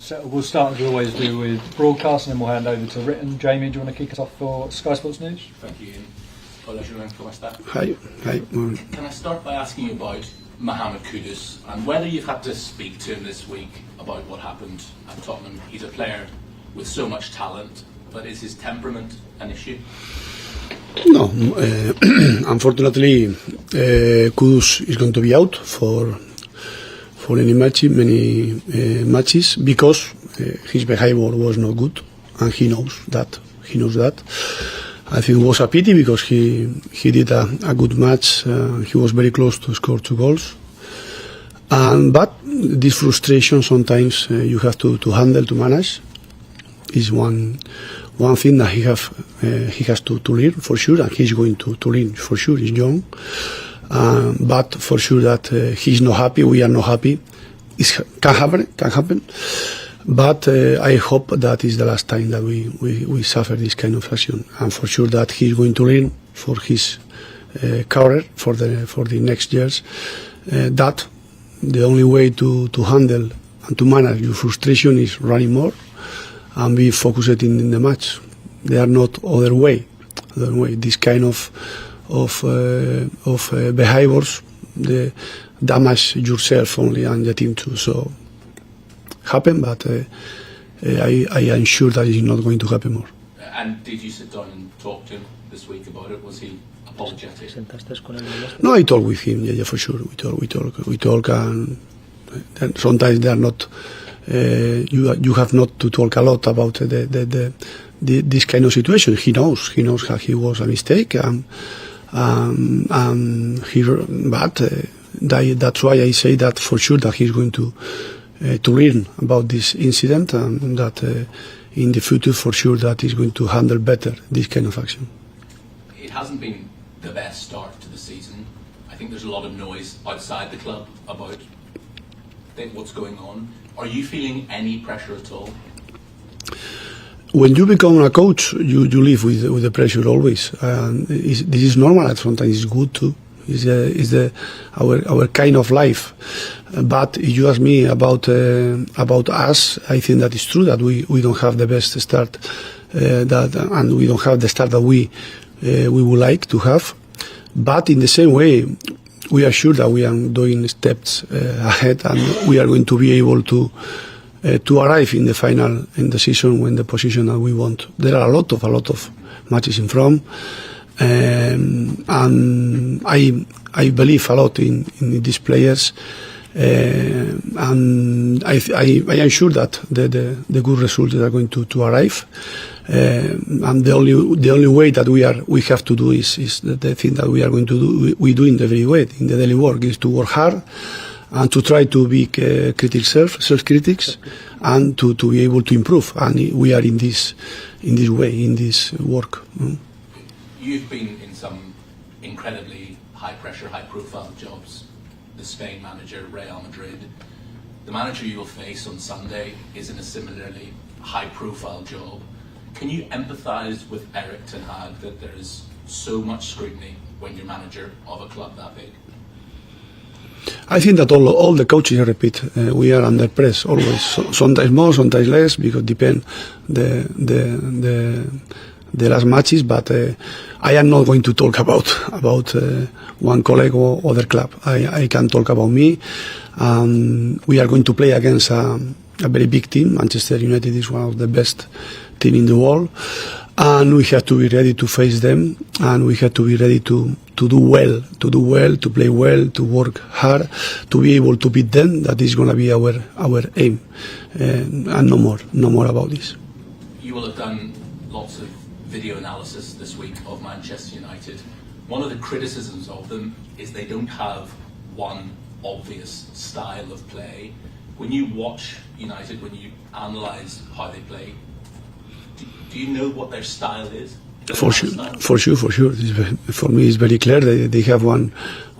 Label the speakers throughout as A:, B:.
A: So we'll start as we always do with broadcast, and then we'll hand over to written. Jamie, do you want to kick us off for Sky Sports News?
B: Thank you, Ian. Hola, Julen, ¿cómo está?
C: Hi.
B: Can I start by asking you about Mohamed Salahs and whether you've had to speak to him this week about what happened at Tottenham? He's a player with so much talent, but is his temperament an issue?
C: No, unfortunately, Kudus is going to be out for many matches because his behavior was not good, and he knows that. I think it was a pity because he did a good match. He was very close to score 2 goals. But this frustration sometimes you have to handle, to manage. Is one thing that he has to learn for sure, and he's going to learn for sure. He's young, but for sure that he's not happy. We are not happy. It can happen. But I hope that is the last time that we suffer this kind of action, and for sure that he's going to learn for his career for the next years. That the only way to handle and to manage your frustration is running more and be focused in the match. There are not other way. This kind of behaviors damage yourself only and the team too. So happen, but I am sure that it's not going to happen more.
B: And did you sit down and talk to him this week about it? Was he apologetic?
C: No, I talk with him. Yeah, for sure. We talk, and sometimes they are not. You have not to talk a lot about this kind of situation. He knows that he was a mistake, that's why I say that for sure that he's going to learn about this incident, and that in the future for sure that he's going to handle better this kind of action.
B: It hasn't been the best start to the season. I think there's a lot of noise outside the club about what's going on. Are you feeling any pressure at all?
C: When you become a coach, you live with the pressure always. This is normal. Sometimes it's good too. It's our kind of life. But if you ask me about us, I think that it's true that we don't have the best start, and we don't have the start that we would like to have. But in the same way, we are sure that we are doing steps ahead, and we are going to be able to arrive in the season when the position that we want. There are a lot of matches in front, and I believe a lot in these players, and I am sure that the good results are going to arrive. And the only way that we have to do is the thing that we are going to do. We do in the very way in the daily work is to work hard and to try to be self-critics, and to be able to improve. And we are in this way, in this work.
B: You've been in some incredibly high-pressure, high-profile jobs. The Spain manager, Real Madrid. The manager you will face on Sunday is in a similarly high-profile job. Can you empathise with Erik ten Hag that there is so much scrutiny when you're manager of a club that big?
C: I think that all the coaches, I repeat, we are under press always. Sometimes more, sometimes less, because depend the last matches. But I am not going to talk about one colleague or other club. I can talk about me. We are going to play against a very big team. Manchester United is one of the best team in the world, and we have to be ready to face them, and we have to be ready to do well, to play well, to work hard, to be able to beat them. That is going to be our aim, and no more about this.
B: You will have done lots of video analysis this week of Manchester United. One of the criticisms of them is they don't have one obvious style of play. When you watch United, when you analyse how they play, do you know what their style is?
C: For sure. For me, it's very clear. They have one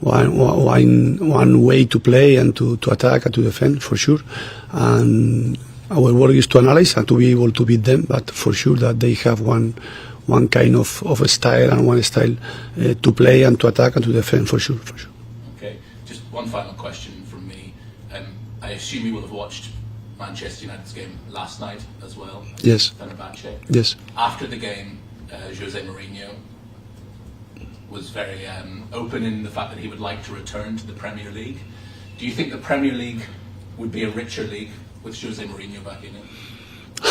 C: way to play and to attack and to defend, for sure. And our work is to analyze and to be able to beat them. But for sure that they have one kind of a style and one style to play and to attack and to defend, for sure.
B: Okay, just one final question from me. I assume you will have watched Manchester United's game last night as well.
C: Yes.
B: Fenerbahce.
C: Yes.
B: After the game, Jose Mourinho was very open in the fact that he would like to return to the Premier League. Do you think the Premier League would be a richer league with Jose Mourinho back in it?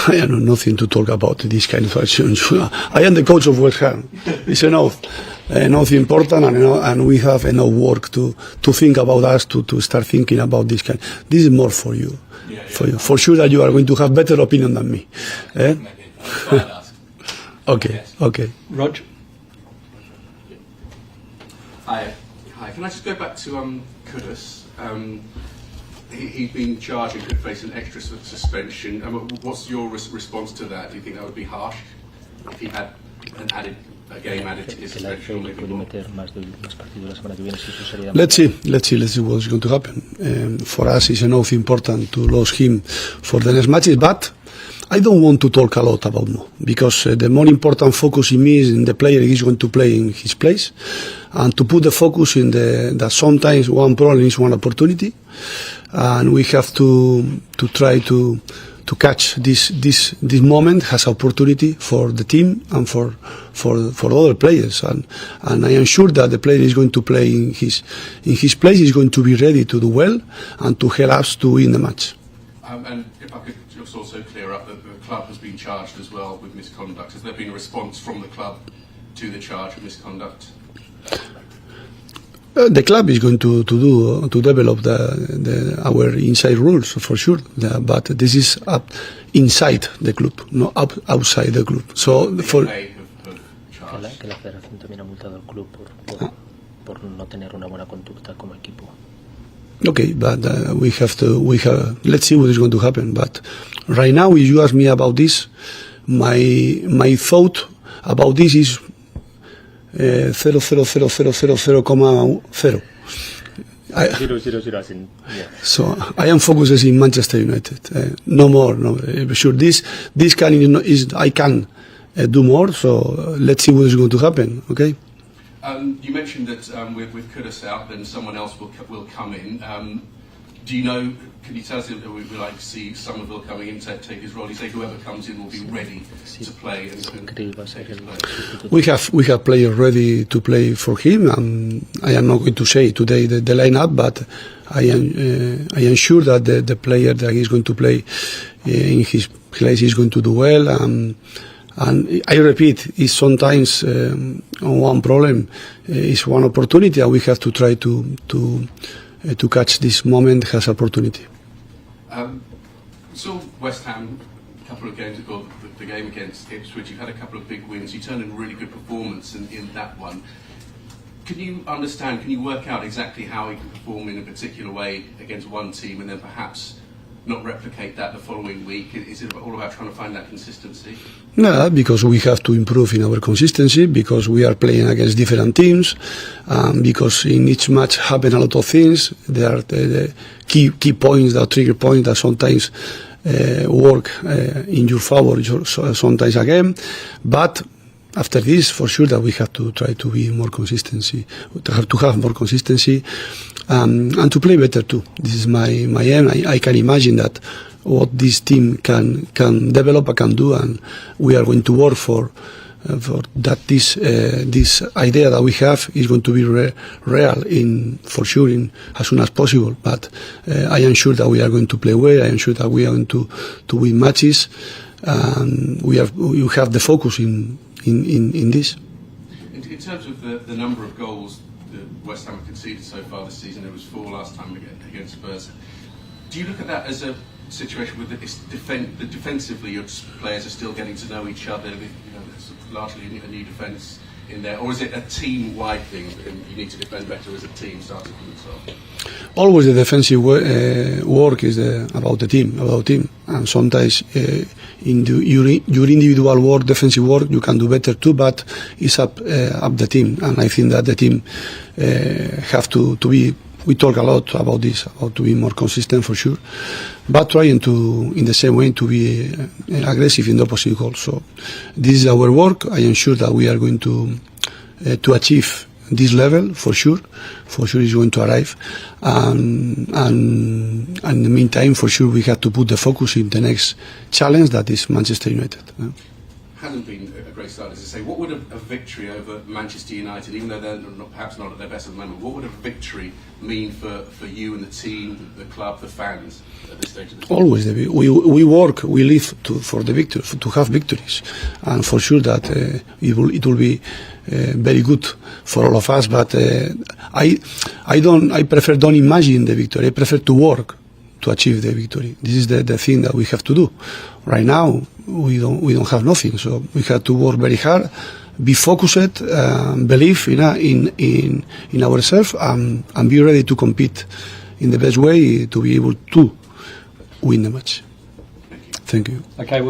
C: I have nothing to talk about this kind of actions. I am the coach of West Ham. It's enough important, and we have enough work to think about us, to start thinking about this kind. This is more for you. For you. For sure that you are going to have better opinion than me.
B: Maybe. I'll ask.
C: Okay,
B: Yes.
C: okay.
A: Rog?
D: Hi. Can I just go back to Kudus? He's been charged and could face an extra suspension. What's your response to that? Do you think that would be harsh if he had a game added to his suspension?
C: Let's see what's going to happen. For us, it's enough important to lose him for the next matches, but I don't want to talk a lot about Mo, because the more important focus in me is in the player he's going to play in his place, and to put the focus in that sometimes one problem is one opportunity, and we have to try to catch this moment as opportunity for the team and for other players, and I am sure that the player is going to play in his place, is going to be ready to do well and to help us to win the match.
D: And if I could just also clear up that the club has been charged as well with misconduct. Has there been a response from the club to the charge of misconduct?
C: The club is going to develop our inside rules for sure, but this is up inside the club, not outside the club. So for
E: que la federación también ha multado al club por no tener una buena conducta como equipo.
C: Okay, but we have. Let's see what is going to happen. But right now, if you ask me about this, my thought about this is 0.00000,0. So I am focused in Manchester United. No more. No, sure. This I can do more. So let's see what is going to happen. Okay.
D: You mentioned that with Kudus out, then someone else will come in. Do you know? Can you tell us if we would like to see Somerville coming in to take his role? You say whoever comes in will be ready to play and take his place.
C: We have players ready to play for him. I am not going to say today the lineup, but I am sure that the player that is going to play in his place is going to do well. And I repeat, it's sometimes one problem is one opportunity, and we have to try to catch this moment as opportunity.
D: Saw West Ham a couple of games ago, the game against Ipswich. You had a couple of big wins. You turned in a really good performance in that one. Can you understand? Can you work out exactly how he can perform in a particular way against one team, and then perhaps not replicate that the following week? Is it all about trying to find that consistency?
C: No, because we have to improve in our consistency, because we are playing against different teams, because in each match happen a lot of things. There are the key points, the trigger points that sometimes work in your favor, sometimes again. But after this, for sure that we have to try to be more consistency, to have more consistency, and to play better too. This is my aim. I can imagine that what this team can develop, can do, and we are going to work for that. This idea that we have is going to be real for sure as soon as possible. But I am sure that we are going to play well. I am sure that we are going to win matches. We have the focus in this.
D: In terms of the number of goals that West Ham have conceded so far this season, there was 4 last time against Spurs. Do you look at that as a situation where defensively your players are still getting to know each other? It's largely a new defence in there, or is it a team-wide thing and you need to defend better as a team starting from the top?
C: Always the defensive work is about the team, and sometimes in your individual work, defensive work, you can do better too, but it's up the team, and I think that the team have to be. We talk a lot about this, about to be more consistent for sure, but trying to, in the same way, to be aggressive in the opposite goal. So this is our work. I am sure that we are going to achieve this level for sure. For sure, it's going to arrive, and in the meantime, for sure, we have to put the focus in the next challenge, that is Manchester United.
D: Hasn't been a great start, as I say. What would a victory over Manchester United, even though they're perhaps not at their best at the moment, what would a victory mean for you and the team, the club, the fans at this stage of the season?
C: Always, we work, we live for the victory, to have victories, and for sure that it will be very good for all of us. But I prefer don't imagine the victory. I prefer to work to achieve the victory. This is the thing that we have to do. Right now, we don't have nothing, so we have to work very hard, be focused, believe in ourselves, and be ready to compete in the best way to be able to win the match. Thank you.
A: Okay.